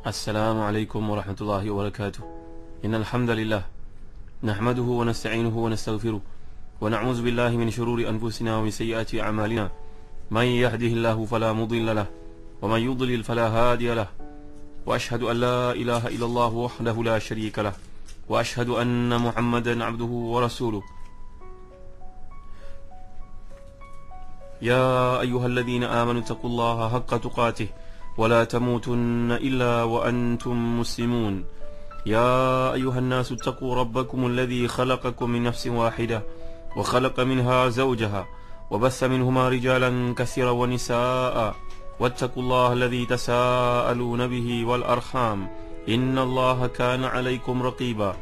السلام عليكم ورحمة الله وبركاته. إن الحمد لله نحمده ونستعينه ونستغفره ونعوذ بالله من شرور أنفسنا ومن سيئات أعمالنا. من يهده الله فلا مضل له ومن يضلل فلا هادي له، وأشهد أن لا إله إلا الله وحده لا شريك له، وأشهد أن محمدا عبده ورسوله. يا أيها الذين آمنوا اتقوا الله حق تقاته ولا تموتن إلا وأنتم مسلمون. يا أيها الناس اتقوا ربكم الذي خلقكم من نفس واحدة وخلق منها زوجها وبث منهما رجالا كثيرا ونساء، واتقوا الله الذي تساءلون به والأرحام إن الله كان عليكم رقيبا.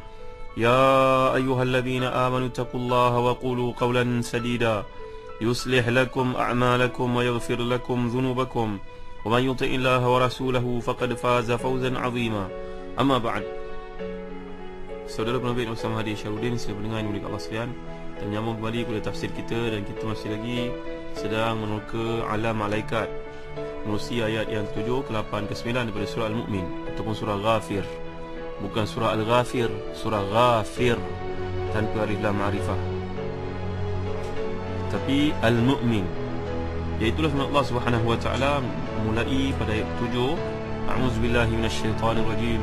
يا أيها الذين آمنوا اتقوا الله وقولوا قولا سديدا يصلح لكم أعمالكم ويغفر لكم ذنوبكم، ومن يطع الله ورسوله فقد فاز فوزا عظيما. أما بعد. Saudara penerbit Usama Hadi Syarudin, sila pendengar yang mulia Allah sekalian, kita menyambung kembali kepada tafsir kita, dan kita masih lagi sedang menerka alam malaikat menerusi ayat yang ke-7, ke-8, ke-9 daripada surah Al-Mu'min ataupun surah Ghafir. Bukan surah Al-Ghafir, surah Ghafir tanpa alif lam ma'rifah, tapi Al-Mu'min. Iaitulah firman Allah Subhanahu wa taala mulai pada ayat 7, A'udzu billahi minasyaitonir rajim.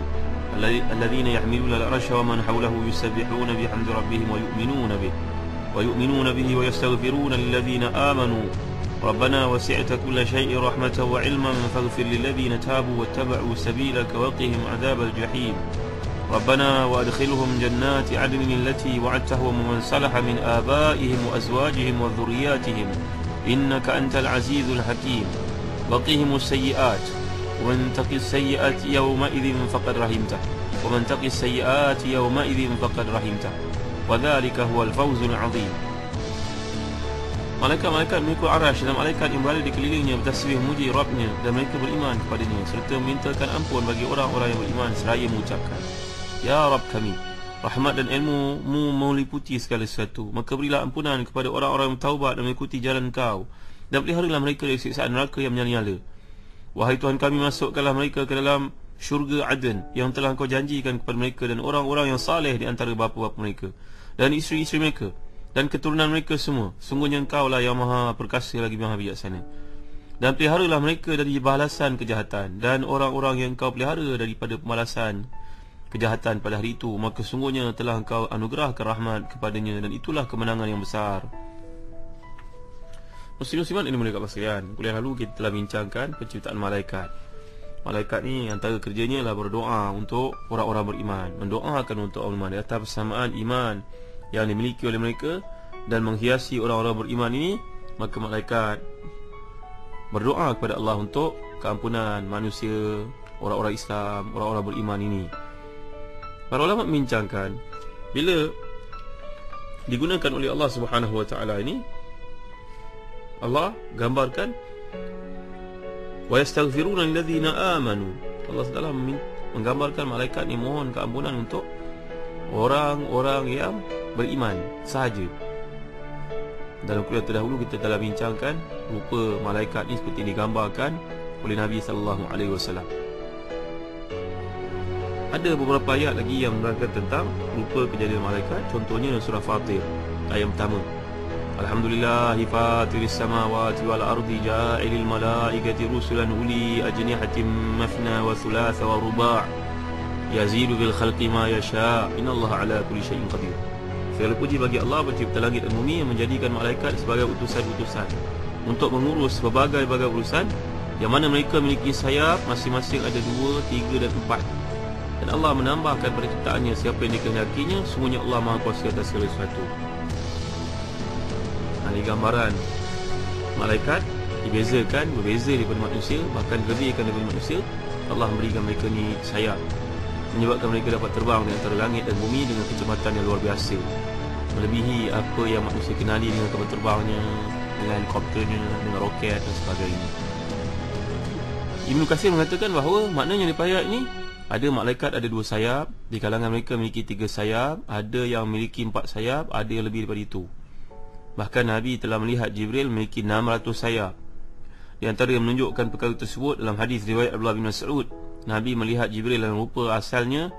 Alladzina yahmiluna al-arsha wa man hawlahu yusabbihuna bihamdi rabbihim wa yu'minuna bihi wa yastaghfiruna lilladzina amanu Rabbana wasi'ta kulla syai'in rahmatan wa 'ilman faghfir lilladzina tabu wattaba'u sabilaka wa qihim 'adzabal jahim. Rabbana wa adkhilhum jannati 'adnin allati wa'adtahum wa man salaha min abaihim wa azwajihim wa dhurriyyatihim innaka antal azizul hakim. Waqihimus sayyi'at wa man taqis sayyi'ati yawma idzin faqad rahimtah wa man taqis sayyi'ati yawma idzin faqad rahimtah wa dzalika huwal fawzul 'adzim. Malaikat-malaikat mengikut arash dan malaikat yang berada di kelilingnya bertasbih memuji Rabbnya, dan mereka beriman kepadanya serta memintakan ampun bagi orang-orang yang beriman seraya mengucapkan, Ya Rabb kami, rahmat dan ilmu-Mu meliputi segala sesuatu, maka berilah ampunan kepada orang-orang yang bertaubat dan mengikuti jalan Kau, dan peliharalah mereka dari siksaan neraka yang menyala-nyala. Wahai Tuhan kami, masukkanlah mereka ke dalam syurga Aden yang telah Kau janjikan kepada mereka dan orang-orang yang saleh di antara bapa-bapa mereka dan isteri-isteri mereka dan keturunan mereka semua. Sungguhnya Engkau lah yang maha perkasa lagi maha bijaksana. Dan peliharalah mereka dari balasan kejahatan, dan orang-orang yang Engkau pelihara daripada pembalasan kejahatan pada hari itu, maka sungguhnya telah Engkau anugerahkan rahmat kepadanya, dan itulah kemenangan yang besar. Muslim-muslimat ini mulia Allah sekalian, kuliah lalu kita telah bincangkan penciptaan malaikat. Malaikat ni antara kerjanya adalah berdoa untuk orang-orang beriman, mendoakan untuk orang beriman di atas persamaan iman yang dimiliki oleh mereka dan menghiasi orang-orang beriman ini. Maka malaikat berdoa kepada Allah untuk keampunan manusia, orang-orang Islam, orang-orang beriman ini. Para ulama membincangkan, bila digunakan oleh Allah Subhanahu wa taala ini, Allah gambarkan wa yastaghfiruna lilladzina amanu. Allah Taala menggambarkan malaikat ni mohon keampunan untuk orang-orang yang beriman sahaja. Dalam kuliah terdahulu kita telah bincangkan rupa malaikat ni seperti digambarkan oleh Nabi sallallahu alaihi wasallam. Ada beberapa ayat lagi yang menerangkan tentang rupa kejadian malaikat. Contohnya dalam surah Fatir ayat pertama, Alhamdulillahi fatiris samawati wal ardi ja'ilil malaikati rusulan uli ajnihatin mathna wa thulatha wa ruba' yazidu bil khalqi ma yasha' innallaha ala kulli syai'in qadir. Segala puji bagi Allah pencipta langit dan bumi yang menjadikan malaikat sebagai utusan-utusan untuk mengurus berbagai-bagai urusan, yang mana mereka memiliki sayap masing-masing ada 2, 3 dan 4. Dan Allah menambahkan pada ciptaannya siapa yang dikehendakinya, sungguhnya Allah Maha Kuasa atas segala sesuatu. Ini gambaran malaikat berbeza daripada manusia, bahkan lebihkan daripada manusia. Allah memberikan mereka ni sayap, menyebabkan mereka dapat terbang di antara langit dan bumi dengan kecepatan yang luar biasa, melebihi apa yang manusia kenali dengan kapal terbangnya, dengan helikopternya, dengan roket dan sebagainya. Ibnu Katsir mengatakan bahawa maknanya daripada ayat ini, ada malaikat ada 2 sayap, di kalangan mereka memiliki 3 sayap, ada yang memiliki 4 sayap, ada yang lebih daripada itu. Bahkan Nabi telah melihat Jibril memiliki 600 sayap. Di antara yang menunjukkan perkara tersebut dalam hadis riwayat Abdullah bin Mas'ud Nabi melihat Jibril dalam rupa aslinya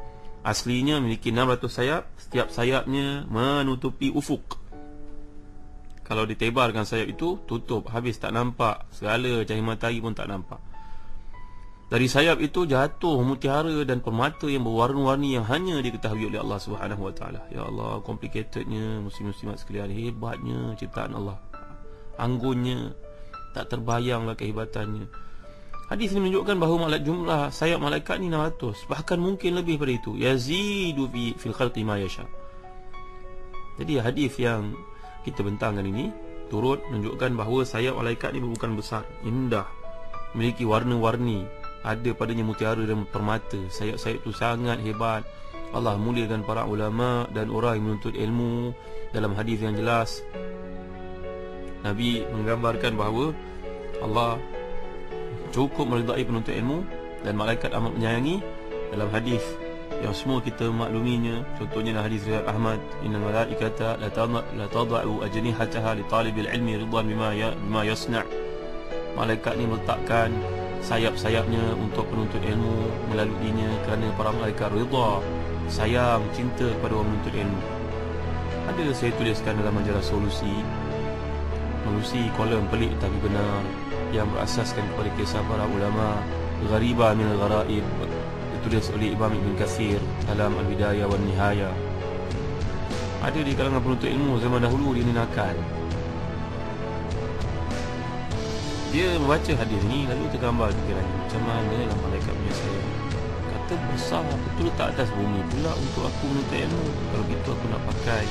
memiliki 600 sayap. Setiap sayapnya menutupi ufuk. Kalau ditebarkan sayap itu, tutup, habis, tak nampak. Segala cahaya matahari pun tak nampak. Dari sayap itu jatuh mutiara dan permata yang berwarna-warni yang hanya diketahui oleh Allah Subhanahu Wa Taala. Ya Allah, complicatednya muslim-muslimat sekalian, hebatnya ciptaan Allah, anggunnya, tak terbayanglah kehebatannya. Hadis ini menunjukkan bahawa jumlah sayap malaikat ni 600, bahkan mungkin lebih daripada itu. Yazidu fil khalqi ma yasha. Jadi hadis yang kita bentangkan ini turut menunjukkan bahawa sayap malaikat ni bukan besar, indah, memiliki warna-warni, ada padanya mutiara dan permata. Sayap-sayap itu sangat hebat. Allah muliakan para ulama dan orang yang menuntut ilmu. Dalam hadis yang jelas, Nabi menggambarkan bahawa Allah cukup meridai penuntut ilmu dan malaikat amat menyayangi. Dalam hadis yang semua kita makluminya, contohnya dalam hadis riwayat Ahmad, innal malaikata la tada'u ajnihataha li talibil ilmi ridwan bima yasna'. Malaikat ni meletakkan sayap-sayapnya untuk penuntut ilmu, melaluinya kerana para malaikat redha, sayang, cinta kepada orang menuntut ilmu. Ada saya tuliskan dalam majalah Solusi kolom pelik tapi benar yang berasaskan kepada kisah para ulama, Ghariba min al-Gharaib, ditulis oleh Imam Ibn Kathir dalam Al-Bidayah wan Nihayah. Ada di kalangan penuntut ilmu zaman dahulu dia nakal. Dia membaca hadis ni lalu tergambar fikirannya, macam mana lah malaikat punya sayap. Kata besar betul tak atas bumi pula untuk aku menuntut ilmu. Kalau gitu aku nak pakai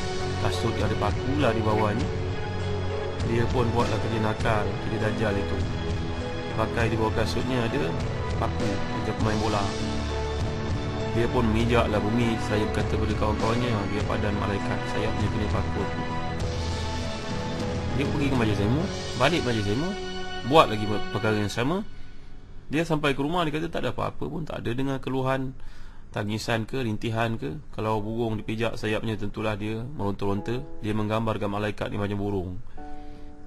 kasut yang ada paku lah di bawahnya. Dia pun buatlah kerja nakal, kerja dajjal itu. Dia pakai di bawah kasutnya ada paku, kerja pemain bola. Dia pun mijaklah bumi. Saya berkata kepada kawan-kawannya, dia padan malaikat, sayapnya kena paku. Dia pergi ke majlis ilmu, balik majlis ilmu, buat lagi perkara yang sama. Dia sampai ke rumah, dia kata tak ada apa-apa pun, tak ada dengar keluhan, tangisan ke, rintihan ke. Kalau burung dipijak sayapnya, tentulah dia meronta-ronta. Dia menggambarkan malaikat ni macam burung.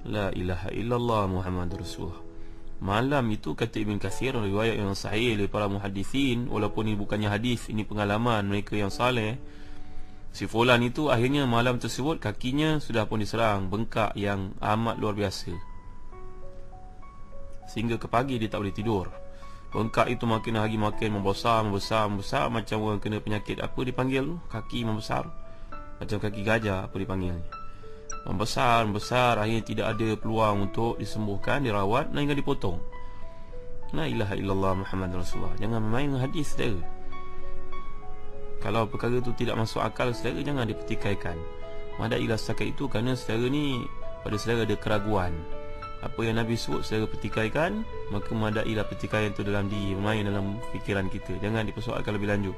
La ilaha illallah Muhammad Rasulullah. Malam itu, kata Ibn Kathir, riwayat yang sahih oleh para muhadithin, walaupun ini bukannya hadis, ini pengalaman mereka yang saleh. Si fulan itu akhirnya malam tersebut kakinya sudah pun diserang bengkak yang amat luar biasa, sehingga ke pagi dia tak boleh tidur. Bengkak itu makin hari makin membesar, macam orang kena penyakit apa dipanggil tu, kaki membesar, macam kaki gajah apa dipanggilnya. Membesar, akhirnya tidak ada peluang untuk disembuhkan, dirawat, hingga dipotong. La ilaha illallah Muhammad Rasulullah. Jangan main hadis saudara. Kalau perkara itu tidak masuk akal saudara, jangan dipertikaikan. Madailah setakat itu, kerana saudara ni, pada saudara ada keraguan. Apa yang Nabi sebut saudara pertikaikan, maka madailah pertikaian itu dalam diri, bermain dalam fikiran kita. Jangan dipersoalkan lebih lanjut,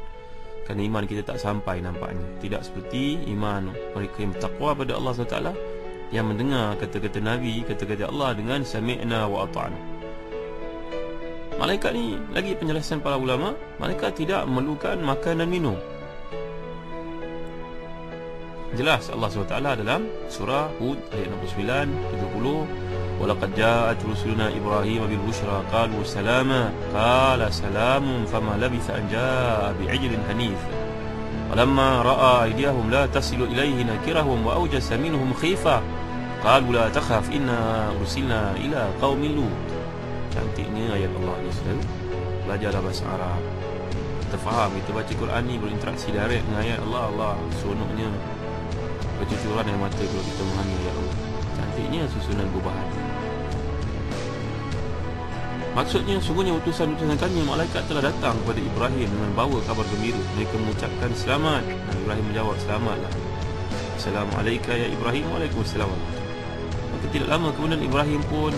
kerana iman kita tak sampai nampaknya. Tidak seperti iman mereka yang bertakwa pada Allah SWT, yang mendengar kata-kata Nabi, kata-kata Allah dengan sami'na wa ata'na. Malaikat ni, lagi penjelasan para ulama, malaikat tidak memerlukan makan dan minum. Jelas Allah SWT dalam surah Hud ayat 69, 70, walaqad ja'at rusuluna Ibrahim bil busyra qalu salama qala salamun fama labitha an ja'a bi'ijlin hanif walamma ra'a aydiyahum la tasilu ilayhi nakirahum wa awjasa minhum khifa qalu la takhaf inna ursilna ila qaumin lut. Cantiknya ayat Allah ni saudara. Belajarlah bahasa Arab, kita faham, kita baca Quran ni berinteraksi direct dengan ayat Allah. Allah seronoknya bercucuran air mata kalau kita memahami ayat Allah. Cantiknya susunan perubahan. Maksudnya, sungguhnya utusan-utusan kami malaikat telah datang kepada Ibrahim dengan bawa kabar gembira. Mereka mengucapkan selamat. Nabi Ibrahim menjawab, selamatlah. Assalamualaikum ya Ibrahim. Waalaikumsalam. Maka tidak lama kemudian Ibrahim pun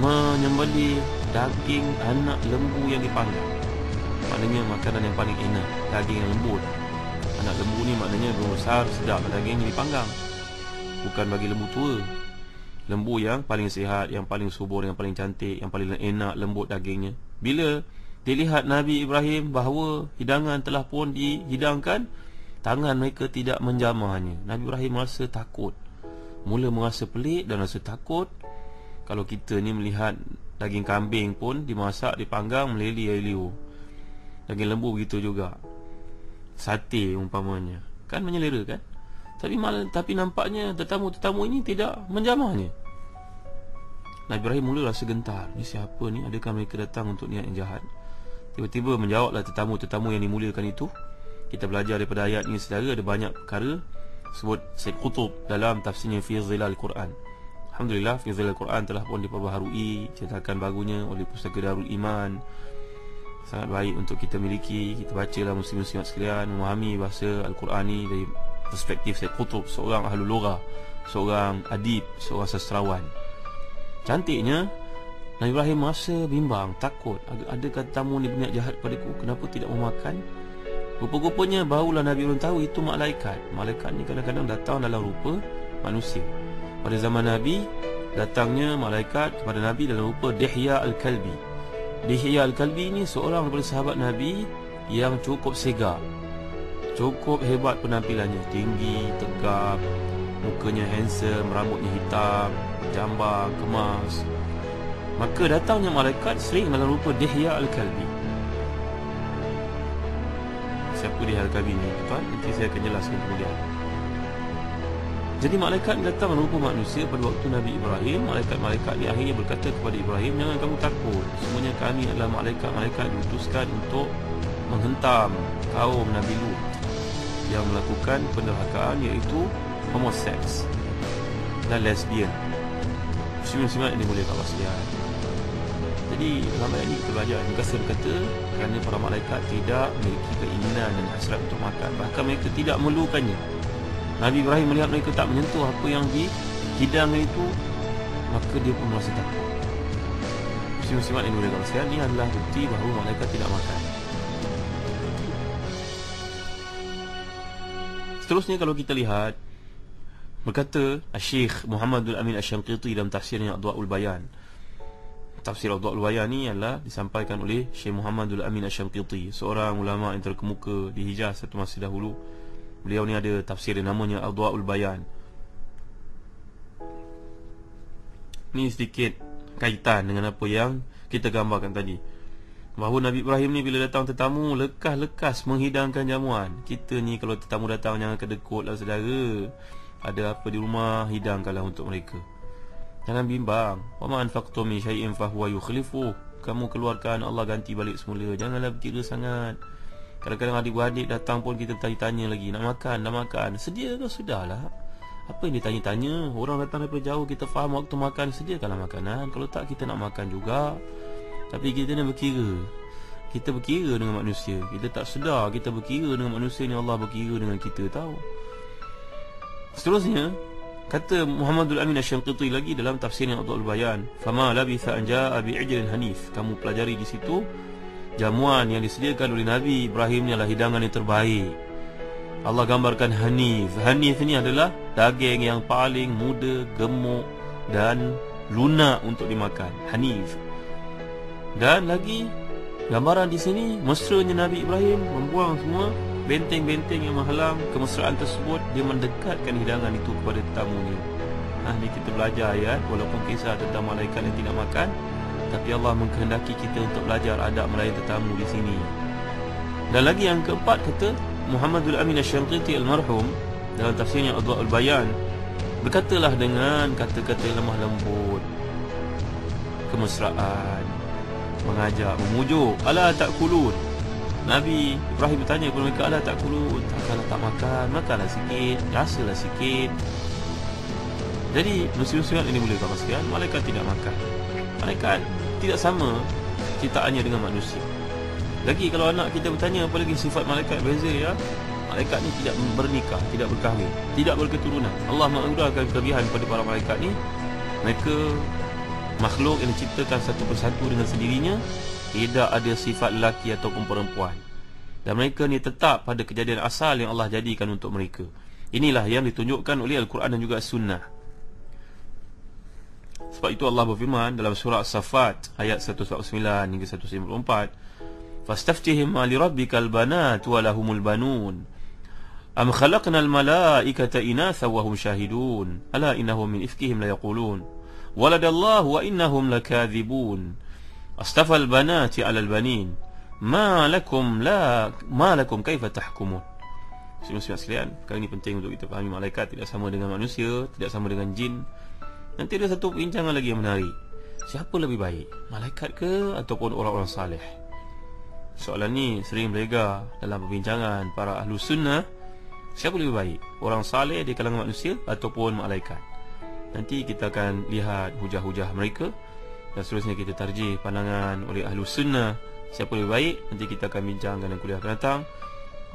menyembelih daging anak lembu yang dipanggang. Maknanya makanan yang paling enak, daging yang lembut. Anak lembu ni maknanya besar, sedap, dagingnya dipanggang. Bukan bagi lembu tua, lembu yang paling sihat, yang paling subur, yang paling cantik, yang paling enak, lembut dagingnya. Bila dilihat Nabi Ibrahim bahawa hidangan telah pun dihidangkan, tangan mereka tidak menjamahnya. Nabi Ibrahim merasa takut. Mula merasa pelik dan rasa takut. Kalau kita ni melihat daging kambing pun dimasak, dipanggang, meleli air liur. Daging lembu begitu juga, sate umpamanya, kan menyelera kan. Tapi nampaknya tetamu-tetamu ini tidak menjamahnya. Nabi Ibrahim mula rasa gentar, ni siapa ni? Adakah mereka datang untuk niat yang jahat? Tiba-tiba menjawablah tetamu-tetamu yang dimuliakan itu. Kita belajar daripada ayat ini saudara, ada banyak perkara sebut Syed Qutb dalam tafsirnya Fi Zilal Quran. Alhamdulillah, Fi Zilal Quran telah pun diperbaharui, cetakan barunya oleh Pustaka Darul Iman. Sangat baik untuk kita miliki. Kita bacalah muslim-muslimat sekalian, memahami bahasa Al-Quran ni dari perspektif Syed Qutb, seorang ahlul lughah, seorang adib, seorang sastrawan. Cantiknya, Nabi Ibrahim rasa bimbang, takut. Adakah tetamu ni berniat jahat padaku? Kenapa tidak memakan? Rupa-rupanya barulah Nabi Ibrahim tahu itu malaikat. Malaikat ni kadang-kadang datang dalam rupa manusia. Pada zaman Nabi, datangnya malaikat kepada Nabi dalam rupa Dihya Al-Kalbi. Dihya Al-Kalbi ni seorang daripada sahabat Nabi yang cukup segar, cukup hebat penampilannya. Tinggi, tegap, mukanya handsome, rambutnya hitam, jambang, kemas. Maka datangnya malaikat sering dalam rupa Dihya Al-Kalbi. Siapa Dihya Al-Kalbi ni, tuan? Nanti saya akan jelaskan kemudian. Jadi malaikat datang dalam rupa manusia pada waktu Nabi Ibrahim. Malaikat-malaikat ni akhirnya berkata kepada Ibrahim, jangan kamu takut, semuanya kami adalah malaikat-malaikat diutuskan untuk menghentam kaum Nabi Lut yang melakukan penderhakaan, iaitu homoseks dan lesbian. Muslim-muslimat yang dimuliakan Allah sekalian. Jadi dalam ayat ini kita belajar, Mukassir kata kerana para malaikat tidak memiliki keinginan dan hasrat untuk makan, bahkan mereka tidak memerlukannya. Nabi Ibrahim melihat mereka tak menyentuh apa yang dihidangkan itu, maka dia pun merasa takut. Muslim-muslimat yang dimuliakan Allah sekalian, ini adalah bukti bahawa malaikat tidak makan. Seterusnya kalau kita lihat, berkata Syekh Muhammadul Amin Asy-Syanqiti dalam tafsirnya Adwa'ul Bayan. Tafsir Adwa'ul Bayan ni adalah disampaikan oleh Syekh Muhammadul Amin Asy-Syanqiti, seorang ulama yang terkemuka di Hijaz satu masa dahulu. Beliau ni ada tafsir yang namanya Adwa'ul Bayan. Ni sedikit kaitan dengan apa yang kita gambarkan tadi, bahawa Nabi Ibrahim ni bila datang tetamu, lekas-lekas menghidangkan jamuan. Kita ni kalau tetamu datang, jangan kedekut lah saudara. Ada apa di rumah, hidangkanlah untuk mereka. Jangan bimbang. Wa ma anfaqtum min syai'in fa huwa yukhlifuh. Kamu keluarkan, Allah ganti balik semula. Janganlah berkira sangat. Kadang-kadang adik-beradik datang pun kita tanya lagi, nak makan, dah makan. Sedia ke? Sudahlah. Apa yang ditanya-tanya? Orang datang daripada jauh, kita faham waktu makan, sediakanlah makanan. Kalau tak, kita nak makan juga. Tapi kita ni berkira. Kita berkira dengan manusia. Kita tak sedar kita berkira dengan manusia ni, Allah berkira dengan kita, tahu. Seterusnya, kata Muhammadul Amin Asy-Syanqiti lagi dalam tafsirnya Adwa'ul Bayan, fama labitha an jaa'a bi'ijlin hanif. Kamu pelajari di situ, jamuan yang disediakan oleh Nabi Ibrahim ni adalah hidangan yang terbaik. Allah gambarkan hanif. Hanif ni adalah daging yang paling muda, gemuk dan lunak untuk dimakan. Hanif. Dan lagi gambaran di sini, mesranya Nabi Ibrahim membuang semua benteng-benteng yang menghalang kemesraan tersebut. Dia mendekatkan hidangan itu kepada tetamunya. Ni kita belajar ayat, walaupun kisah tentang malaikat yang tidak makan, tapi Allah mengkehendaki kita untuk belajar adab melayan tetamu di sini. Dan lagi yang keempat, kata Muhammadul Amin Asy-Syanqiti almarhum dalam tafsirnya Adwa'ul Bayan, berkatalah dengan kata-kata yang lemah lembut, kemesraan, mengajak, memujuk. Ala ta'kulun. Nabi Ibrahim bertanya kepada mereka, ala ta'kulun, takkanlah tak makan, makanlah sikit, rasalah sikit. Jadi muslim-muslimat ini boleh kau sekalian, malaikat tidak makan. Malaikat tidak sama ciptaannya dengan manusia. Lagi kalau anak kita bertanya apa lagi sifat malaikat beza, ya, malaikat ni tidak bernikah, tidak berkahwin, tidak berketurunan. Allah menganugerahkan kelebihan kepada para malaikat ni. Mereka makhluk yang diciptakan satu persatu dengan sendirinya, tidak ada sifat lelaki ataupun perempuan. Dan mereka ni tetap pada kejadian asal yang Allah jadikan untuk mereka. Inilah yang ditunjukkan oleh Al-Quran dan juga Sunnah. Sebab itu Allah berfirman dalam surah As-Saffat ayat 149 hingga 154, fastaftihim li rabbikal banat wa lahumul banun am khalaqnal malaikata inatha wa hum syahidun ala innahum min ifkihim la yaqulun waladallahu wa innahum lakadzibun astafal banati 'alal banin ma lakum kaifa tahkumun. Muslim sekalian, perkara ini penting untuk kita fahami. Malaikat tidak sama dengan manusia, tidak sama dengan jin. Nanti ada satu perbincangan lagi yang menarik. Siapa lebih baik, malaikat ke ataupun orang-orang saleh? Soalan ni sering beredar dalam perbincangan para ahlu sunnah. Siapa lebih baik, orang saleh di kalangan manusia ataupun malaikat? Nanti kita akan lihat hujah-hujah mereka, dan seterusnya kita tarjih pandangan oleh ahlu sunnah siapa lebih baik. Nanti kita akan bincangkan dalam kuliah akan datang.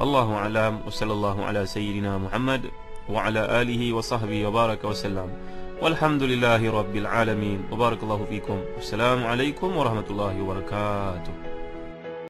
Allahu a'lam, wa sallallahu ala sayyidina Muhammad wa ala alihi wa sahbihi wa baraka wa sallam. Walhamdulillahi rabbil alamin. Wa barakallahu fikum. Wassalamualaikum warahmatullahi wabarakatuh.